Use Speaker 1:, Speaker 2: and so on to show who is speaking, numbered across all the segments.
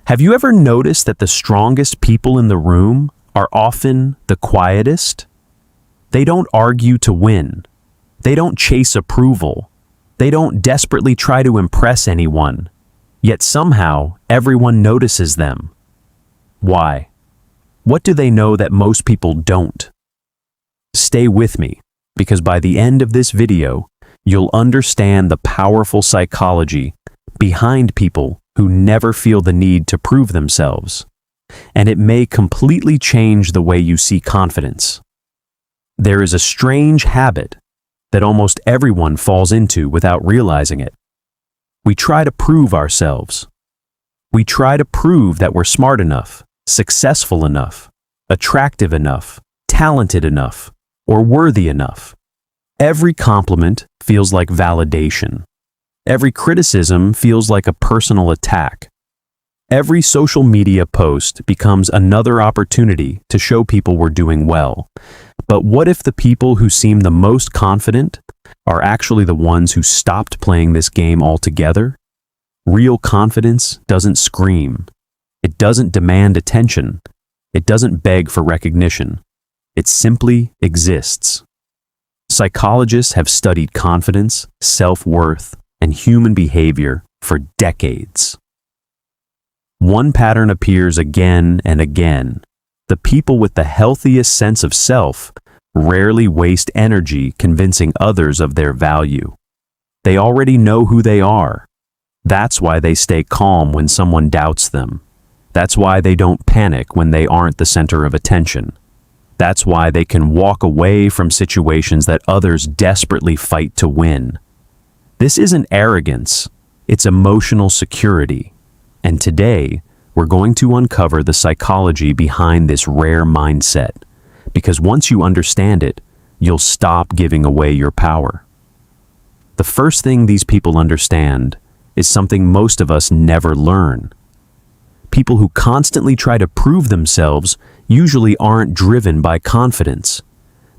Speaker 1: Have you ever noticed that the strongest people in the room are often the quietest? They don't argue to win. They don't chase approval. They don't desperately try to impress anyone. Yet somehow, everyone notices them. Why? What do they know that most people don't? Stay with me, because by the end of this video, you'll understand the powerful psychology behind people who never feel the need to prove themselves, and it may completely change the way you see confidence. There is a strange habit that almost everyone falls into without realizing it. We try to prove ourselves. We try to prove that we're smart enough, successful enough, attractive enough, talented enough, or worthy enough. Every compliment feels like validation. Every criticism feels like a personal attack. Every social media post becomes another opportunity to show people we're doing well. But what if the people who seem the most confident are actually the ones who stopped playing this game altogether? Real confidence doesn't scream. It doesn't demand attention. It doesn't beg for recognition. It simply exists. Psychologists have studied confidence, self-worth, and human behavior for decades. One pattern appears again and again. The people with the healthiest sense of self rarely waste energy convincing others of their value. They already know who they are. That's why they stay calm when someone doubts them. That's why they don't panic when they aren't the center of attention. That's why they can walk away from situations that others desperately fight to win. This isn't arrogance, it's emotional security. And today, we're going to uncover the psychology behind this rare mindset, because once you understand it, you'll stop giving away your power. The first thing these people understand is something most of us never learn. People who constantly try to prove themselves usually aren't driven by confidence.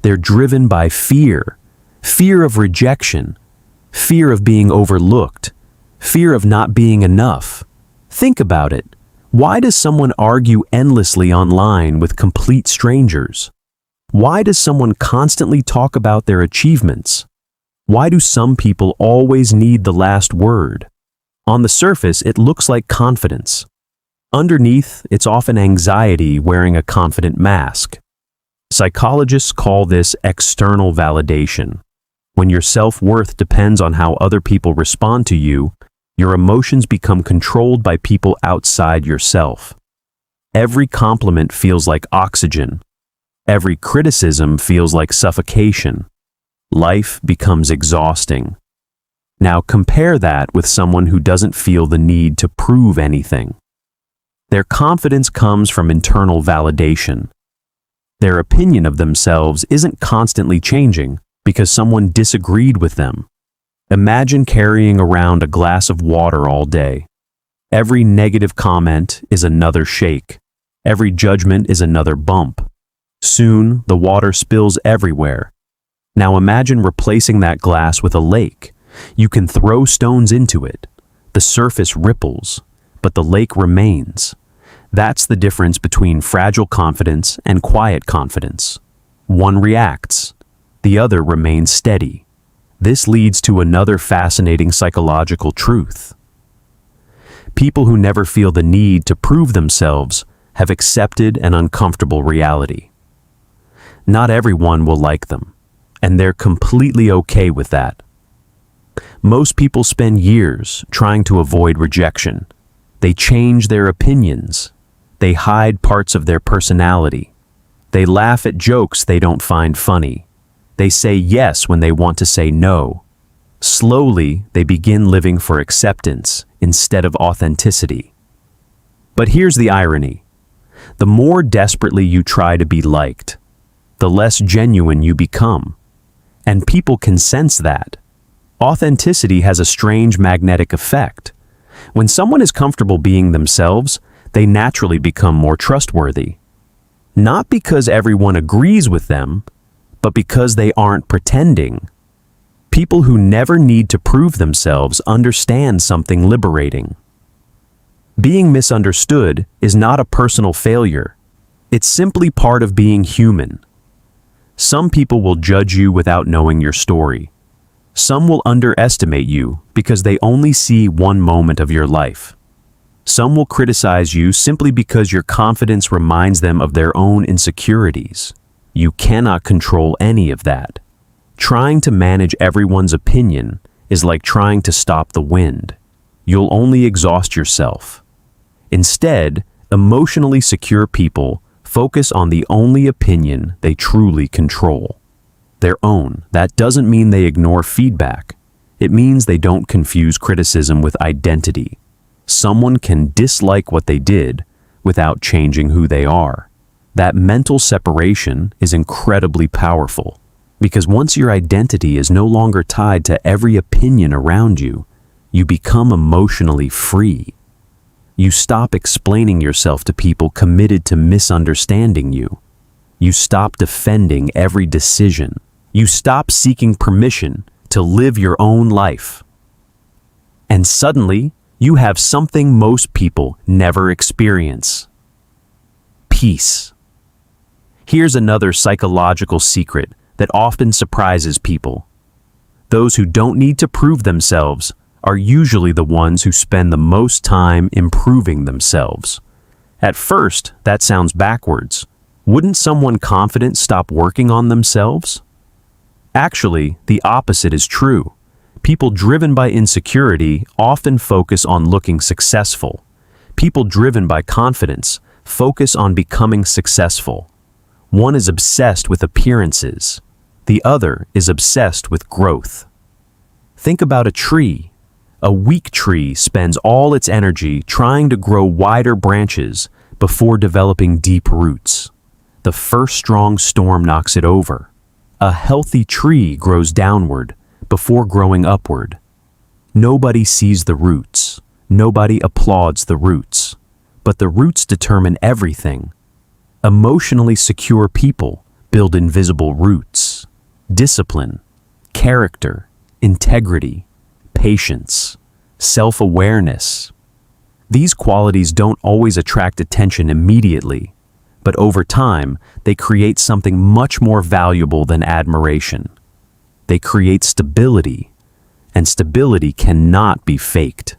Speaker 1: They're driven by fear. Fear of rejection. Fear of being overlooked. Fear of not being enough. Think about it. Why does someone argue endlessly online with complete strangers? Why does someone constantly talk about their achievements? Why do some people always need the last word? On the surface, it looks like confidence. Underneath, it's often anxiety wearing a confident mask. Psychologists call this external validation. When your self-worth depends on how other people respond to you, your emotions become controlled by people outside yourself. Every compliment feels like oxygen. Every criticism feels like suffocation. Life becomes exhausting. Now compare that with someone who doesn't feel the need to prove anything. Their confidence comes from internal validation. Their opinion of themselves isn't constantly changing because someone disagreed with them. Imagine carrying around a glass of water all day. Every negative comment is another shake. Every judgment is another bump. Soon, the water spills everywhere. Now imagine replacing that glass with a lake. You can throw stones into it. The surface ripples, but the lake remains. That's the difference between fragile confidence and quiet confidence. One reacts. The other remains steady. This leads to another fascinating psychological truth. People who never feel the need to prove themselves have accepted an uncomfortable reality. Not everyone will like them, and they're completely okay with that. Most people spend years trying to avoid rejection. They change their opinions. They hide parts of their personality. They laugh at jokes they don't find funny. They say yes when they want to say no. Slowly, they begin living for acceptance instead of authenticity. But here's the irony. The more desperately you try to be liked, the less genuine you become. And people can sense that. Authenticity has a strange magnetic effect. When someone is comfortable being themselves, they naturally become more trustworthy. Not because everyone agrees with them, but because they aren't pretending. People who never need to prove themselves understand something liberating. Being misunderstood is not a personal failure. It's simply part of being human. Some people will judge you without knowing your story. Some will underestimate you because they only see one moment of your life. Some will criticize you simply because your confidence reminds them of their own insecurities. You cannot control any of that. Trying to manage everyone's opinion is like trying to stop the wind. You'll only exhaust yourself. Instead, emotionally secure people focus on the only opinion they truly control. Their own. That doesn't mean they ignore feedback. It means they don't confuse criticism with identity. Someone can dislike what they did without changing who they are. That mental separation is incredibly powerful, because once your identity is no longer tied to every opinion around you, you become emotionally free. You stop explaining yourself to people committed to misunderstanding you. You stop defending every decision. You stop seeking permission to live your own life. And suddenly, you have something most people never experience: peace. Here's another psychological secret that often surprises people. Those who don't need to prove themselves are usually the ones who spend the most time improving themselves. At first, that sounds backwards. Wouldn't someone confident stop working on themselves? Actually, the opposite is true. People driven by insecurity often focus on looking successful. People driven by confidence focus on becoming successful. One is obsessed with appearances. The other is obsessed with growth. Think about a tree. A weak tree spends all its energy trying to grow wider branches before developing deep roots. The first strong storm knocks it over. A healthy tree grows downward before growing upward. Nobody sees the roots. Nobody applauds the roots. But the roots determine everything. Emotionally secure people build invisible roots: discipline, character, integrity, patience, self-awareness. These qualities don't always attract attention immediately, but over time, they create something much more valuable than admiration. They create stability, and stability cannot be faked.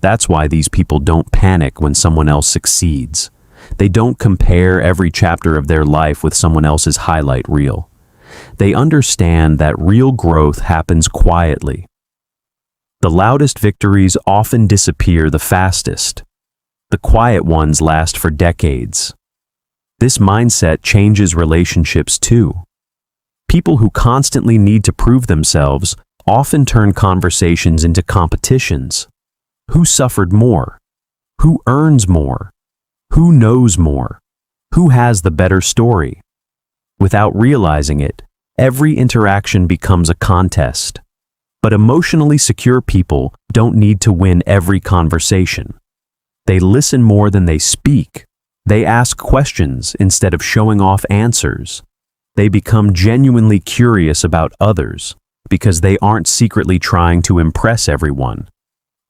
Speaker 1: That's why these people don't panic when someone else succeeds. They don't compare every chapter of their life with someone else's highlight reel. They understand that real growth happens quietly. The loudest victories often disappear the fastest. The quiet ones last for decades. This mindset changes relationships too. People who constantly need to prove themselves often turn conversations into competitions. Who suffered more? Who earns more? Who knows more? Who has the better story? Without realizing it, every interaction becomes a contest. But emotionally secure people don't need to win every conversation. They listen more than they speak. They ask questions instead of showing off answers. They become genuinely curious about others because they aren't secretly trying to impress everyone.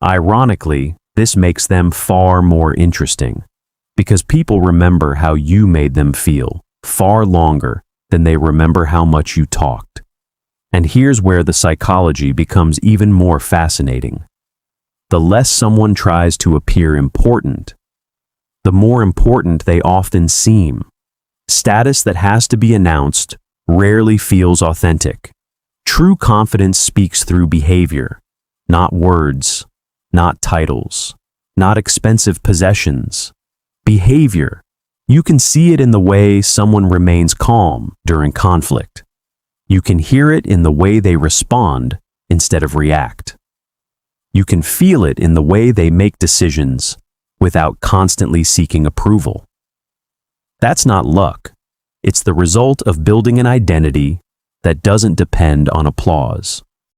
Speaker 1: Ironically, this makes them far more interesting because people remember how you made them feel far longer than they remember how much you talked. And here's where the psychology becomes even more fascinating. The less someone tries to appear important, the more important they often seem. Status that has to be announced rarely feels authentic. True confidence speaks through behavior, not words, not titles, not expensive possessions. Behavior. You can see it in the way someone remains calm during conflict. You can hear it in the way they respond instead of react. You can feel it in the way they make decisions without constantly seeking approval. That's not luck. It's the result of building an identity that doesn't depend on applause.